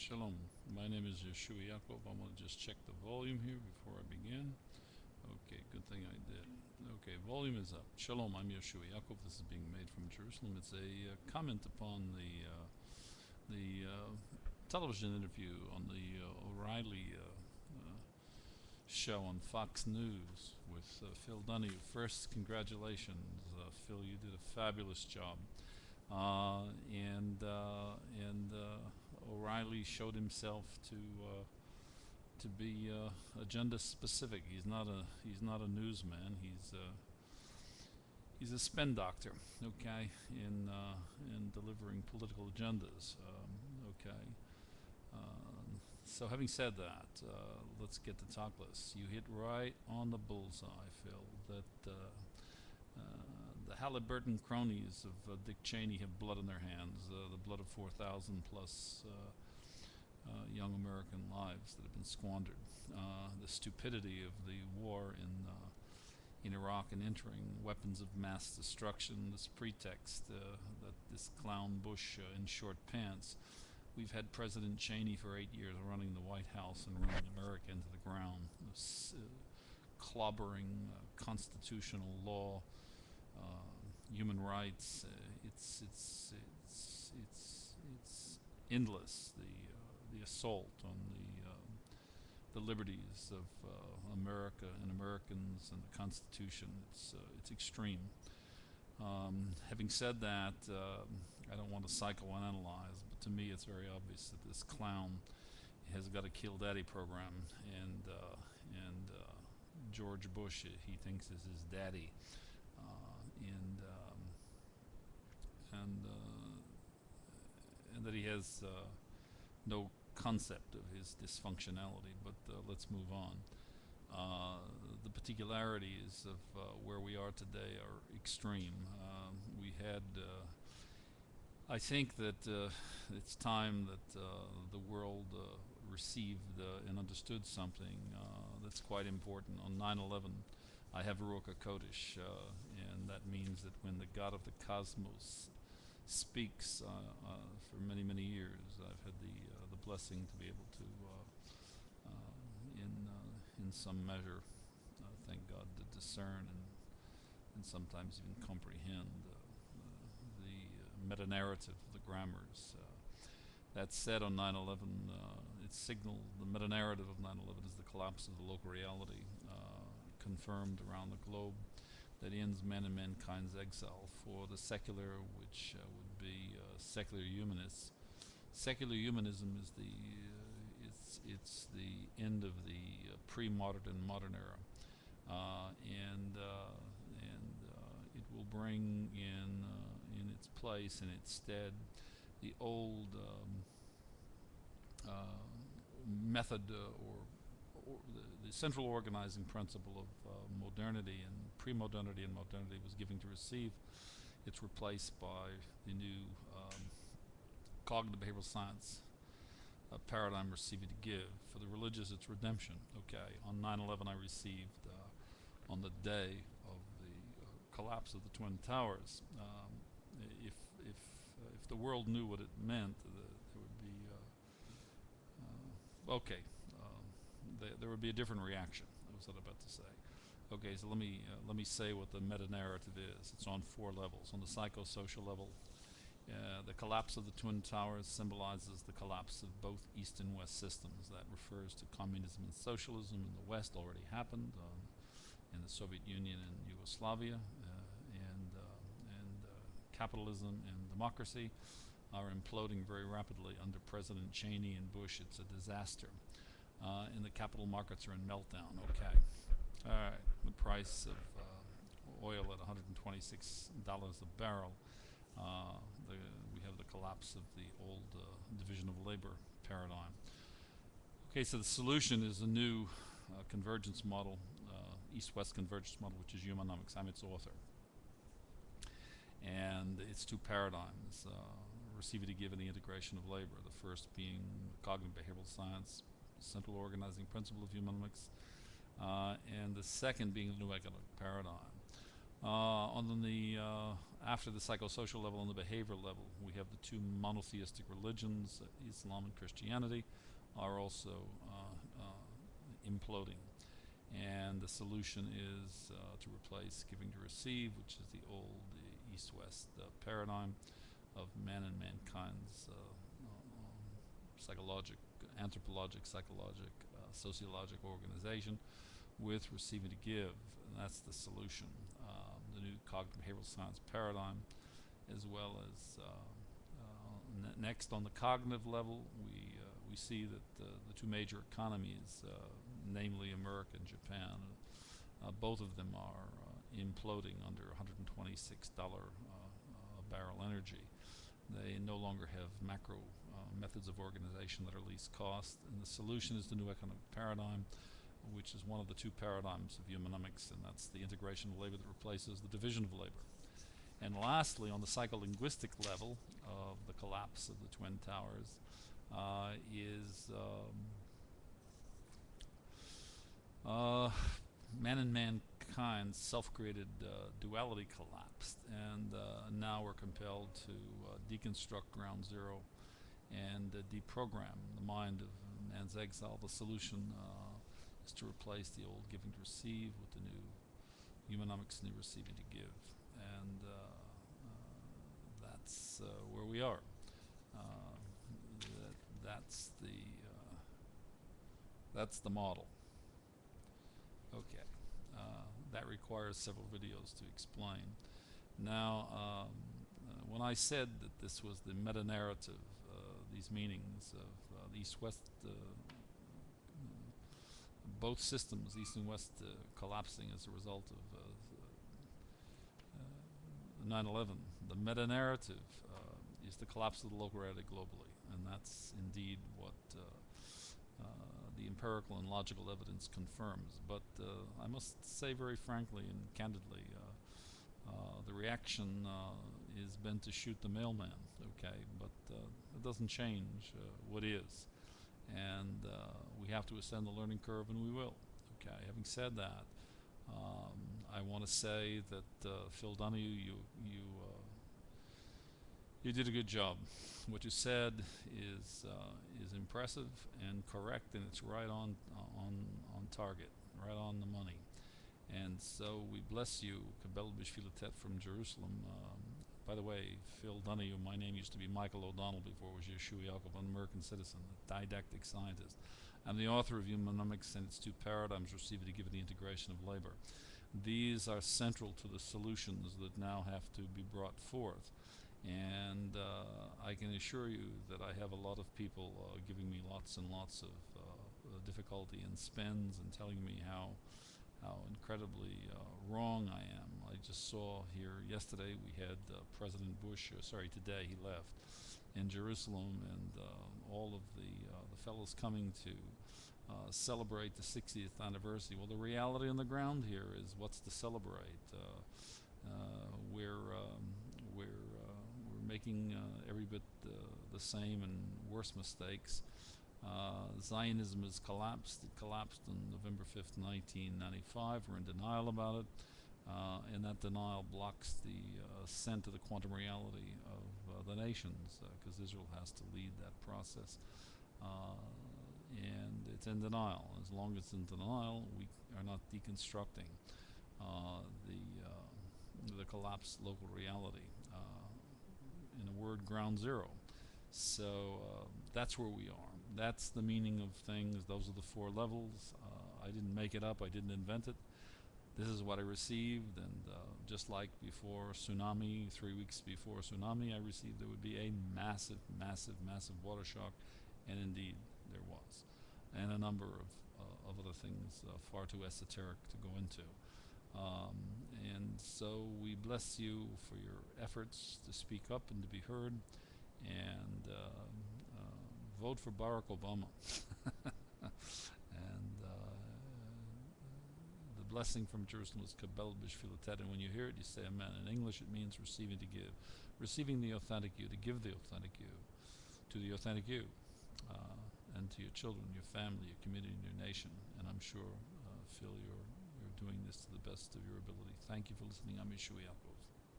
Shalom. My name is Yehoshua Yaakov. I'm going to just check the volume here before I begin. Okay, good thing I did. Okay, volume is up. Shalom, I'm Yehoshua Yaakov. This is being made from Jerusalem. It's a comment upon the television interview on the O'Reilly show on Fox News with Phil Donahue. First, congratulations, Phil. You did a fabulous job. And O'Reilly showed himself to be agenda specific. He's not a newsman. He's a spin doctor, okay, in delivering political agendas, okay. So having said that, let's get to talk list. You hit right on the bullseye, Phil. That the Halliburton cronies of Dick Cheney have blood on their hands, the blood of 4,000 plus young American lives that have been squandered. The stupidity of the war in Iraq and entering weapons of mass destruction, this pretext that this clown Bush in short pants. We've had President Cheney for 8 years running the White House and running America into the ground, clobbering constitutional law, human rights. It's endless. The assault on the liberties of America and Americans and the Constitution. It's extreme. Having said that, I don't want to psychoanalyze, but to me it's very obvious that this clown has got a kill daddy program, and George Bush, he thinks, is his daddy, and that he has no concept of his dysfunctionality. But let's move on. The particularities of where we are today are extreme. We had, I think that it's time that the world received and understood something that's quite important. On 9/11, I have Ruach HaKodesh, and that means that when the God of the cosmos speaks, for many, many years, I've had the blessing to be able to, in some measure, thank God, to discern and sometimes even comprehend the meta-narrative, the grammars. That said, on 9/11, it signaled, the meta-narrative of 9/11 is the collapse of the local reality, confirmed around the globe, that ends man and mankind's exile. For the secular, which would be secular humanists, secular humanism is it's the end of the pre-modern and modern era, and it will bring in its place, in its stead, the old method or the central organizing principle of modernity and pre-modernity and modernity was giving to receive. It's replaced by the new cognitive behavioral science paradigm, receiving to give. For the religious, it's redemption. Okay, on 9/11 I received, on the day of the collapse of the Twin Towers. If the world knew what it meant, there would be okay. There would be a different reaction. That was what I'm about to say. Okay, so let me say what the meta-narrative is. It's on 4 levels. On the psychosocial level, the collapse of the Twin Towers symbolizes the collapse of both East and West systems. That refers to communism and socialism in the West, already happened in the Soviet Union and Yugoslavia, and capitalism and democracy are imploding very rapidly under President Cheney and Bush. It's a disaster. And the capital markets are in meltdown. Okay. All right. The price of oil at $126 a barrel. We have the collapse of the old division of labor paradigm. Okay, so the solution is a new convergence model, East-West convergence model, which is Humanomics. I'm its author. And it's 2 paradigms, receiving to give and the integration of labor. The first being cognitive behavioral science, central organizing principle of Humanomics, and the second being the new economic paradigm. On the After the psychosocial level and the behavioral level, we have the two monotheistic religions, Islam and Christianity, are also imploding. And the solution is to replace giving to receive, which is the old East-West paradigm of man and mankind's anthropologic, psychologic, sociologic organization, with receiving to give, and that's the solution. The new cognitive behavioral science paradigm, as well as next on the cognitive level, we see that the two major economies, namely America and Japan, both of them are imploding under $126 a barrel energy. They no longer have macro methods of organization that are least cost, and the solution is the new economic paradigm, which is one of the two paradigms of Humanomics, and that's the integration of labor that replaces the division of labor. And lastly, on the psycholinguistic level of the collapse of the Twin Towers, is man and mankind's self-created duality collapsed, and now we're compelled to deconstruct ground zero and deprogram the mind of man's exile. The solution is to replace the old giving to receive with the new Humanomics, new receiving to give, and that's where we are. That's the model. Okay, that requires several videos to explain. Now, when I said that this was the meta-narrative, these meanings of the East-West, both systems, East and West, collapsing as a result of 9/11, the meta-narrative is the collapse of the local reality globally, and that's indeed what the empirical and logical evidence confirms. But I must say very frankly and candidly, the reaction is bent to shoot the mailman, okay, but it doesn't change what is, and we have to ascend the learning curve, and we will. Okay, having said that, I want to say that Phil Donahue, you did a good job. What you said is impressive and correct, and it's right on target, right on the money. And so we bless you, Kabel Bishfilatet from Jerusalem. By the way, Phil Donahue, my name used to be Michael O'Donnell before it was Yehoshua Yaakov, an American citizen, a didactic scientist. I'm the author of Humanomics and its two paradigms, receiving to give, the integration of labor. These are central to the solutions that now have to be brought forth. And I can assure you that I have a lot of people giving me lots and lots of difficulty and spends and telling me how incredibly wrong I am. I just saw here yesterday we had President Bush, today he left, in Jerusalem, and all of the fellows coming to celebrate the 60th anniversary. Well, the reality on the ground here is what's to celebrate. We're making every bit the same and worse mistakes. Zionism has collapsed. It collapsed on November 5th, 1995. We're in denial about it, and that denial blocks the ascent to the quantum reality of the nations, because Israel has to lead that process, and it's in denial. As long as it's in denial, we are not deconstructing the collapsed local reality. In a word, ground zero. So that's where we are. That's the meaning of things. Those are the four levels. I didn't make it up. I didn't invent it. This is what I received, and just like before tsunami, 3 weeks before tsunami, I received there would be a massive, massive, massive water shock, and indeed there was, and a number of other things far too esoteric to go into. And so we bless you for your efforts to speak up and to be heard, and vote for Barack Obama. And the blessing from Jerusalem is Kabel Bishfilatet, and when you hear it, you say amen. In English, it means receiving to give, receiving the authentic you, to give the authentic you, to the authentic you, and to your children, your family, your community, and your nation. And I'm sure, Phil, you're doing this to the best of your ability. Thank you for listening. I'm Yehoshua Yaakov.